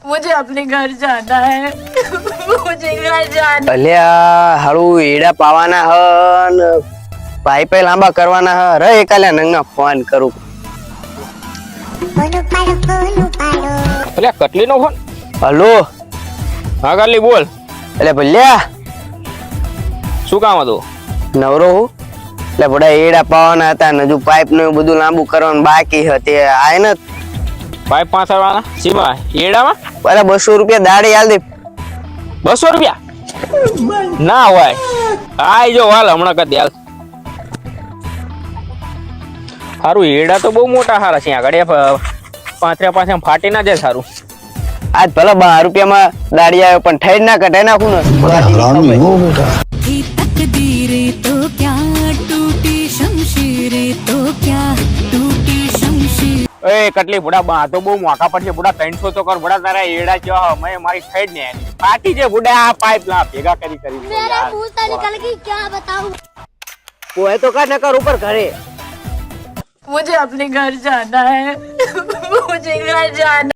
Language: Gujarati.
मुझे अपने घर जाना है। मुझे घर जाना। અલ્યા હાળું એડા પાવાના હન પાઇપે લાંબા કરવાના હ રે એકાલે નંગના ફોન કરું. અલ્યા કટલી નો ફોન. હલો હા કટલી બોલ. એટલે ભલ્યા શું કામ હતું? નવરો હું એટલે બધા એડા પાવાના હતા ને હજુ પાઇપ ને એવું બધું લાંબુ કરવાનું બાકી હતી. આય ને પાઇપ 5 વાળા સીમા એડામાં પેલા 200 રૂપિયા દાડી આલ દે. 200 રૂપિયા ના હોય. આઈ જો હાલ હમણાં કદી હાલ. સારું એડા તો બહુ મોટા સારા છે આગળ પાંચરા પાસે ફાટી ના જાય. સારું આજ ભલે 12 રૂપિયામાં દાડી આવ્યો પણ ઠેર ના કઢાઈ નાખું ને. तकदीरें तो क्या टूटी शमशीरें तो क्या टूटी शमशीर. એ કટલી બુડા બા તો બહુ મોટા પડશે બુડા. 300 તો કર બુડા. તારા એડા જેવા મેં મારી સાઈડ ને ફાટી છે બુડા. આ પાઇપ ના ભેગા કરી मेरा मुंह से निकल गई क्या बताऊं। કોઈ તો કા નકર ઉપર ઘરે. मुझे अपने घर जाना है। मुझे घर जाना।